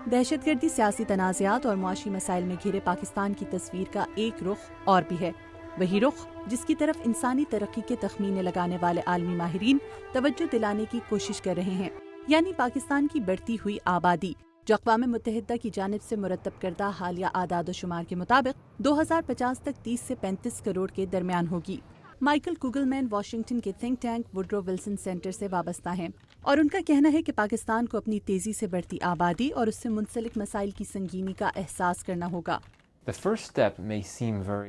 دہشت گردی، سیاسی تنازعات اور معاشی مسائل میں گھرے پاکستان کی تصویر کا ایک رخ اور بھی ہے، وہی رخ جس کی طرف انسانی ترقی کے تخمینے لگانے والے عالمی ماہرین توجہ دلانے کی کوشش کر رہے ہیں، یعنی پاکستان کی بڑھتی ہوئی آبادی، جو اقوام متحدہ کی جانب سے مرتب کردہ حالیہ اعداد و شمار کے مطابق 2050 تک 30 سے 35 کروڑ کے درمیان ہوگی۔ مائیکل کوگلمین واشنگٹن کے think tank Woodrow Wilson centre سے وابستہ ہیں اور ان کا کہنا ہے کہ پاکستان کو اپنی تیزی سے بڑھتی آبادی اور اس سے منسلک مسائل کی سنگینی کا احساس کرنا ہوگا۔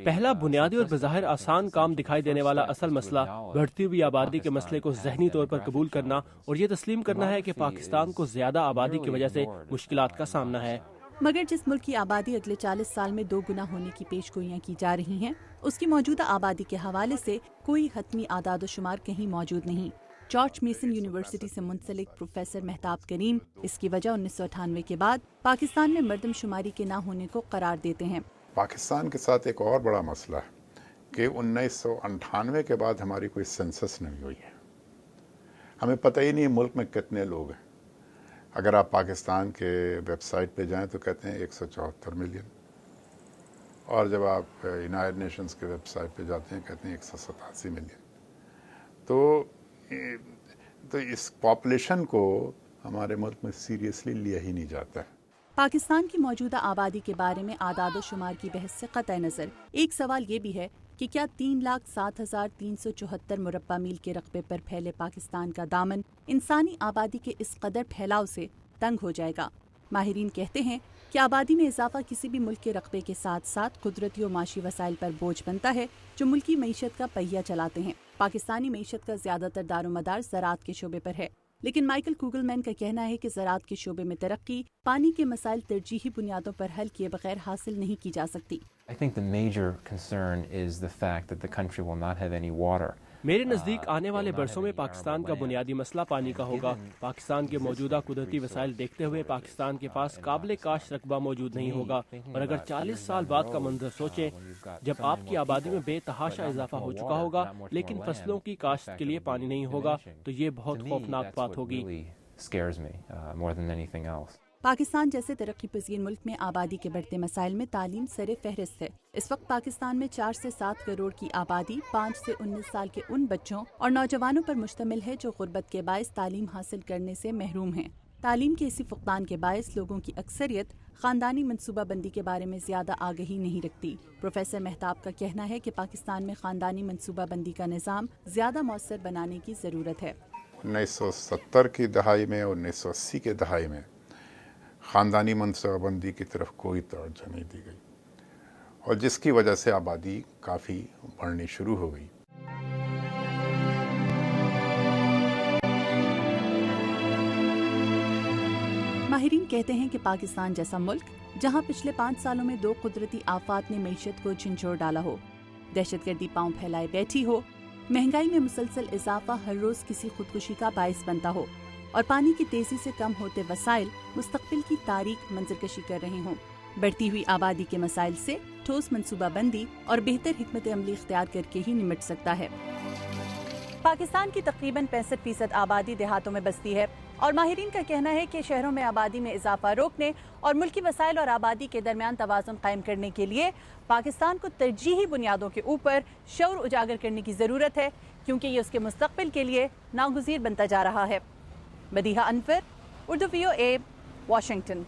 پہلا بنیادی اور بظاہر آسان کام دکھائی دینے والا اصل مسئلہ بڑھتی ہوئی آبادی کے مسئلے کو ذہنی طور پر قبول کرنا اور یہ تسلیم کرنا ہے کہ پاکستان کو زیادہ آبادی کی وجہ سے مشکلات کا سامنا ہے۔ مگر جس ملک کی آبادی اگلے 40 سال میں 2 گنا ہونے کی پیش گوئیاں کی جا رہی ہیں، اس کی موجودہ آبادی کے حوالے سے کوئی حتمی اعداد و شمار کہیں موجود نہیں۔ جارج میسن یونیورسٹی سے منسلک پروفیسر مہتاب کریم اس کی وجہ 1998 کے بعد پاکستان میں مردم شماری کے نہ ہونے کو قرار دیتے ہیں۔ پاکستان کے ساتھ ایک اور بڑا مسئلہ ہے کہ 1998 کے بعد ہماری کوئی سینسس نہیں ہوئی ہے، ہمیں پتہ ہی نہیں ملک میں کتنے لوگ ہیں۔ اگر آپ پاکستان کے ویب سائٹ پہ جائیں تو کہتے ہیں 174 ملین، اور جب آپ یونائیٹڈ نیشنز کے ویب سائٹ پہ جاتے ہیں کہتے ہیں 187 ملین۔ تو اس پاپولیشن کو ہمارے ملک میں سیریسلی لیا ہی نہیں جاتا ہے۔ پاکستان کی موجودہ آبادی کے بارے میں اعداد و شمار کی بحث سے قطع نظر ایک سوال یہ بھی ہے کہ کیا 3,07,374 مربع میل کے رقبے پر پھیلے پاکستان کا دامن انسانی آبادی کے اس قدر پھیلاؤ سے تنگ ہو جائے گا؟ ماہرین کہتے ہیں کہ آبادی میں اضافہ کسی بھی ملک کے رقبے کے ساتھ ساتھ قدرتی و معاشی وسائل پر بوجھ بنتا ہے جو ملکی معیشت کا پہیہ چلاتے ہیں۔ پاکستانی معیشت کا زیادہ تر دار و مدار زراعت کے شعبے پر ہے، لیکن مائیکل کوگلمین کا کہنا ہے کہ زراعت کے شعبے میں ترقی پانی کے مسائل ترجیحی بنیادوں پر حل کیے بغیر حاصل نہیں کی جا سکتی۔ میرے نزدیک آنے والے برسوں میں پاکستان کا بنیادی مسئلہ پانی کا ہوگا۔ پاکستان کے موجودہ قدرتی وسائل دیکھتے ہوئے پاکستان کے پاس قابل کاشت رقبہ موجود نہیں ہوگا، اور اگر 40 سال بعد کا منظر سوچیں جب آپ کی آبادی میں بے تحاشا اضافہ ہو چکا ہوگا لیکن فصلوں کی کاشت کے لیے پانی نہیں ہوگا تو یہ بہت خوفناک بات ہوگی۔ پاکستان جیسے ترقی پذیر ملک میں آبادی کے بڑھتے مسائل میں تعلیم سر فہرست ہے۔ اس وقت پاکستان میں 4 سے 7 کروڑ کی آبادی 5 سے 19 سال کے ان بچوں اور نوجوانوں پر مشتمل ہے جو غربت کے باعث تعلیم حاصل کرنے سے محروم ہیں۔ تعلیم کے اسی فقدان کے باعث لوگوں کی اکثریت خاندانی منصوبہ بندی کے بارے میں زیادہ آگہی نہیں رکھتی۔ پروفیسر مہتاب کا کہنا ہے کہ پاکستان میں خاندانی منصوبہ بندی کا نظام زیادہ مؤثر بنانے کی ضرورت ہے۔ 1970 کی دہائی میں اور 1980 کے دہائی میں خاندانی منصوبہ بندی کی طرف کوئی توجہ نہیں دی گئی، اور جس کی وجہ سے آبادی کافی بڑھنی شروع ہو گئی۔ ماہرین کہتے ہیں کہ پاکستان جیسا ملک جہاں پچھلے 5 سالوں میں 2 قدرتی آفات نے معیشت کو جھنجھوڑ ڈالا ہو، دہشت گردی پاؤں پھیلائے بیٹھی ہو، مہنگائی میں مسلسل اضافہ ہر روز کسی خودکشی کا باعث بنتا ہو، اور پانی کی تیزی سے کم ہوتے وسائل مستقبل کی تاریک منظر کشی کر رہے ہوں، بڑھتی ہوئی آبادی کے مسائل سے ٹھوس منصوبہ بندی اور بہتر حکمت عملی اختیار کر کے ہی نمٹ سکتا ہے۔ پاکستان کی تقریباً 65% آبادی دیہاتوں میں بستی ہے، اور ماہرین کا کہنا ہے کہ شہروں میں آبادی میں اضافہ روکنے اور ملکی وسائل اور آبادی کے درمیان توازن قائم کرنے کے لیے پاکستان کو ترجیحی بنیادوں کے اوپر شعور اجاگر کرنے کی ضرورت ہے، کیونکہ یہ اس کے مستقبل کے لیے ناگزیر بنتا جا رہا ہے۔ مدیحہ انور، اردو VOA، واشنگٹن۔